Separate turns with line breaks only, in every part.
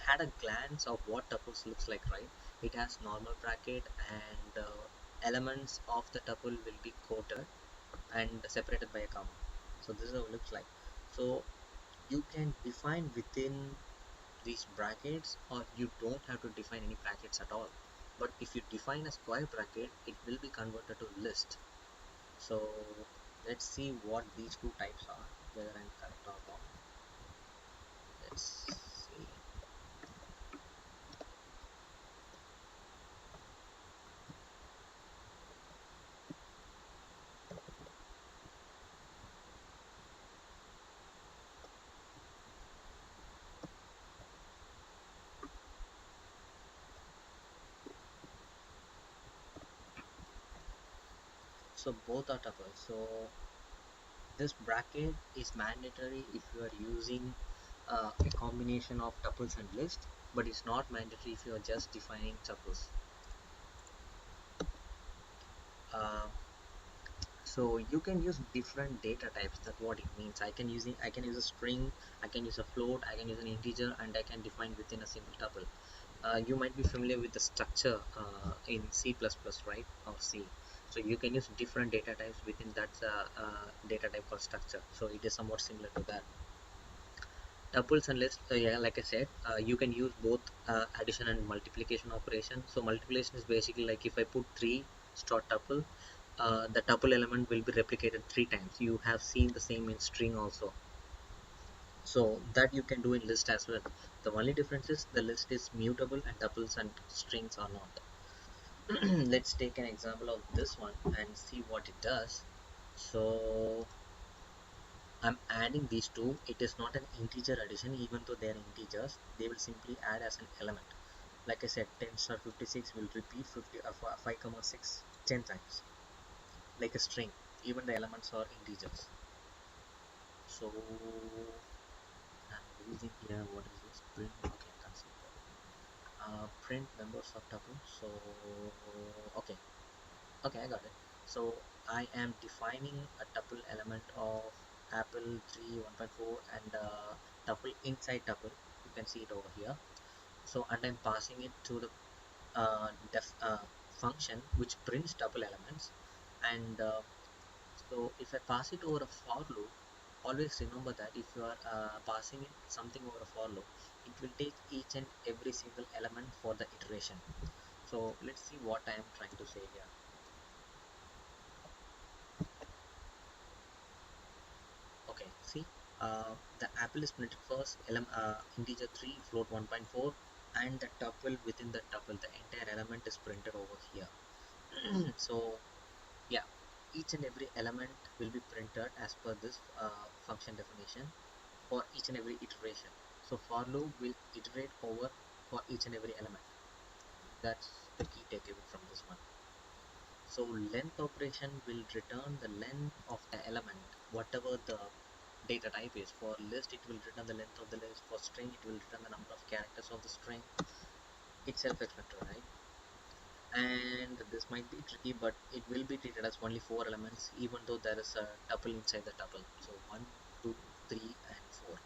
had a glance of what tuples looks like, right? It has normal bracket, and elements of the tuple will be quoted and separated by a comma. So this is how it looks like. So you can define within these brackets, or you don't have to define any brackets at all. But if you define a square bracket, it will be converted to list. So let's see what these two types are, whether I'm correct or wrong. Let's see. So both are tuples. So this bracket is mandatory if you are using a combination of tuples and list, but it's not mandatory if you are just defining tuples. Uh, so you can use different data types. That's what it means. I can use a string, I can use a float, I can use an integer, and I can define within a single tuple. You might be familiar with the structure in C++, right, or C. So you can use different data types within that data type called structure. So it is somewhat similar to that. Tuples and lists, yeah, like I said, you can use both addition and multiplication operation. So multiplication is basically like if I put 3 star tuple, the tuple element will be replicated 3 times. You have seen the same in string also. So that you can do in list as well. The only difference is the list is mutable and tuples and strings are not. Let's take an example of this one and see what it does. So I'm adding these two. It is not an integer addition, even though they are integers. They will simply add as an element. Like I said, 10 star 56 will repeat 5 comma 6 10 times, like a string. Even the elements are integers. So I'm using here, what is this? Print. Okay, I can see that. Print members of tuple. So okay, okay, I got it. So I am defining a tuple element of apple 3 1.4 and tuple inside tuple. You can see it over here. So and I'm passing it to the def function which prints tuple elements. And so if I pass it over a for loop, always remember that if you are passing it something over a for loop, it will take each and every single element for the iteration. So let's see what I am trying to say here. Okay, see, the apple is printed first, integer 3, float 1.4, and the tuple within the tuple, the entire element is printed over here. So, yeah, each and every element will be printed as per this function definition for each and every iteration. So, for loop will iterate over for each and every element. That's the key takeaway from this one. So, length operation will return the length of the element, whatever the data type is. For list it will return the length of the list, for string it will return the number of characters of the string. It's self-explanatory, right? And this might be tricky, but it will be treated as only 4 elements, even though there is a tuple inside the tuple. So 1 2 3 and 4.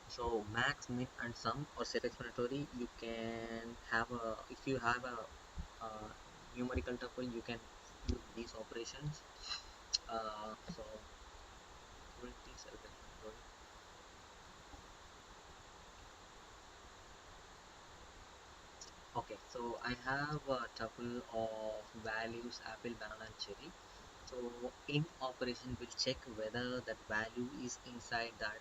So max, min and sum are self-explanatory. You can have a, if you have a numerical tuple, you can use these operations. So pretty self-explanatory. Okay, so I have a tuple of values apple, banana, and cherry. So in operation, we'll check whether that value is inside that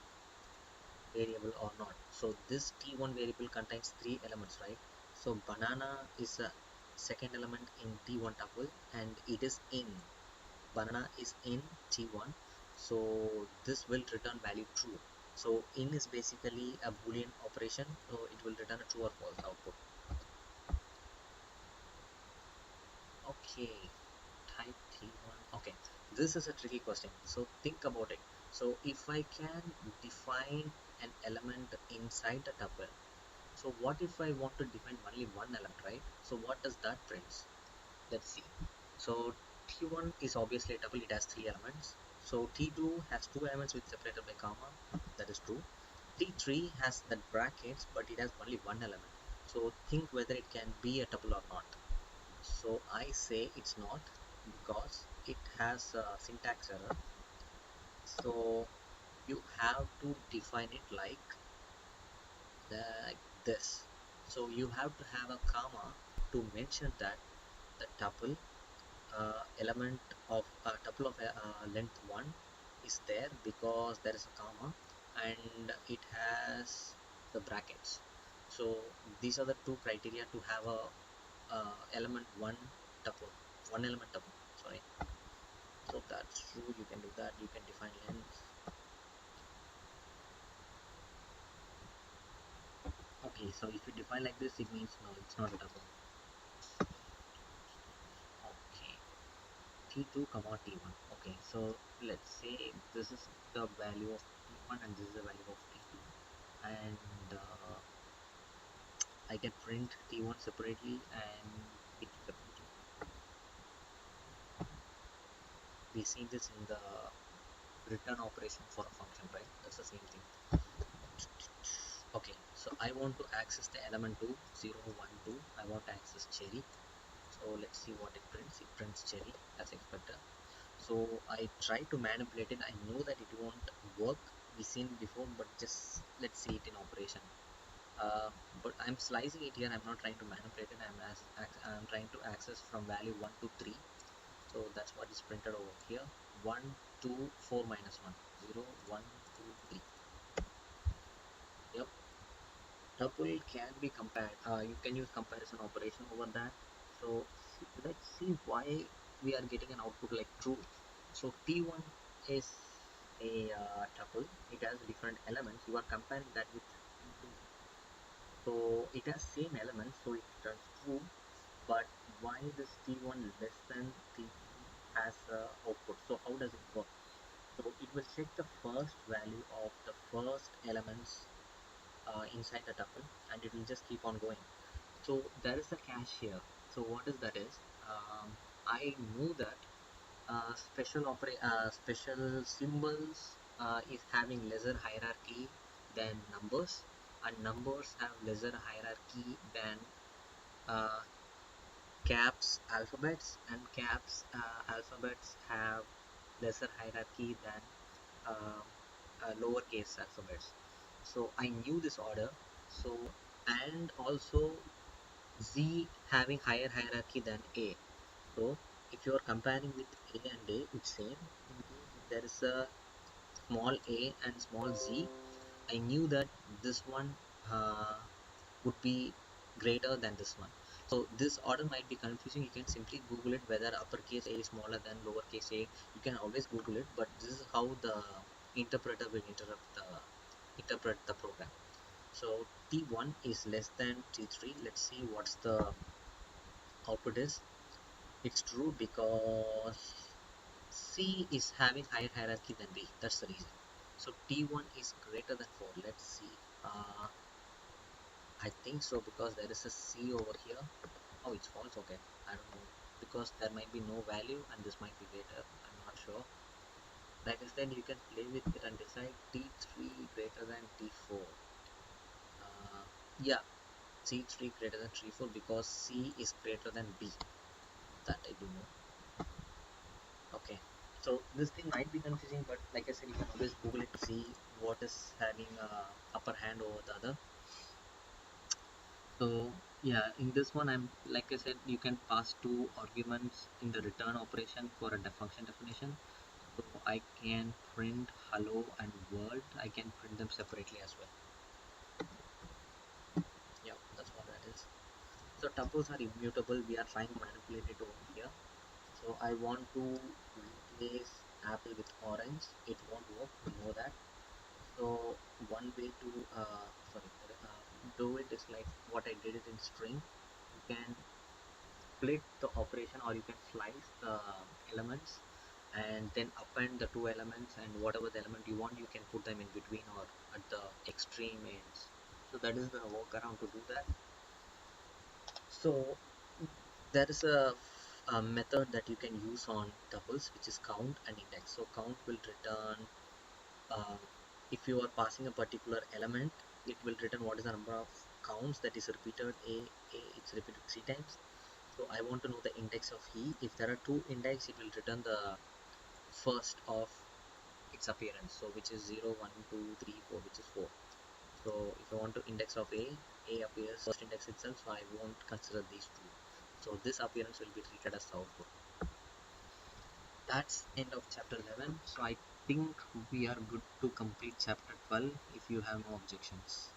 variable or not. So this T1 variable contains 3 elements, right? So banana is a second element in T1 tuple, and it is in. Banana is in T1. So this will return value true. So in is basically a boolean operation, so it will return a true or false output. Okay, type T1. Okay, this is a tricky question. So think about it. So if I can define an element inside the tuple, so what if I want to define only one element, right? So what does that print? Let's see. So T1 is obviously a tuple, it has 3 elements. So T2 has 2 elements with separated by comma, that is true. T3 has that brackets, but it has only one element. So think whether it can be a tuple or not. So I say it's not because it has a syntax error. So you have to define it like this. So you have to have a comma to mention that the tuple element of a tuple of length 1 is there because there is a comma and it has the brackets. So these are the two criteria to have a element 1 tuple, one element tuple, sorry. So that's true, you can do that. You can define length. Okay, so if you define like this, it means no, it's not a tuple. Okay, T2 comma T1. Okay, so let's say this is the value of T1 and this is the value of T2, and I can print T1 separately and T2 separately. We see this in the return operation for a function, right? That's the same thing. Okay, so I want to access the element 2, 0, 1, 2. I want to access cherry. So let's see what it prints. It prints cherry as expected. So I try to manipulate it. I know that it won't work. We seen before, but just let's see it in operation. But I'm slicing it here. I'm not trying to manipulate it. I'm trying to access from value 1 to 3. So that's what is printed over here. 1, 2, 4 minus 1. 0, 1, 2, 3. Yep. Tuple can be compared. You can use comparison operation over that. So let's see why we are getting an output like true. So T1 is a tuple. It has different elements. You are comparing that with T2. So it has same elements, so it returns true. But why this T1 less than T3 has output? So how does it work? So it will check the first value of the first elements inside the tuple, and it will just keep on going. So there is a cache here. So what is that is, I knew that special symbols is having lesser hierarchy than numbers, and numbers have lesser hierarchy than uh, caps alphabets, and caps alphabets have lesser hierarchy than uh, lowercase alphabets. So I knew this order. So and also Z having higher hierarchy than A. So if you are comparing with A and A, it's same. In case if there is a small a and small z, I knew that this one would be greater than this one. So this order might be confusing. You can simply Google it whether uppercase A is smaller than lowercase a. You can always Google it, but this is how the interpreter will interpret the program. So T1 is less than T3. Let's see what's the output is. It's true because C is having higher hierarchy than B. That's the reason. So T1 is greater than 4. Let's see. I think so because there is a C over here. Oh, it's false. Okay. I don't know. Because there might be no value and this might be greater. I'm not sure. Like I said, you can play with it and decide T3 greater than T4. Yeah, C3 greater than T4 because C is greater than B. That I do know. Okay, so this thing might be confusing, but like I said, you can always Google it, see what is having upper hand over the other. So yeah, in this one, I'm like I said, you can pass two arguments in the return operation for a function definition. So I can print hello and world. I can print them separately as well. Yeah, that's what that is. So tuples are immutable. We are trying to manipulate it over here. So I want to replace apple with orange. It won't work. We know that. So one way to sorry do it is like what I did it in string. You can split the operation or you can slice the elements and then append the two elements, and whatever the element you want you can put them in between or at the extreme ends. So that is the workaround to do that. So there is a method that you can use on tuples which is count and index. So count will return If you are passing a particular element, it will return what is the number of counts that is repeated. It's repeated 3 times. So I want to know the index of E. If there are two index, it will return the first of its appearance, so which is 0, 1, 2, 3, 4, which is 4. So if I want to index of A appears first index itself, so I won't consider these two. So this appearance will be treated as output. That's end of chapter 11. So I think we are good to complete chapter 12 if you have no objections.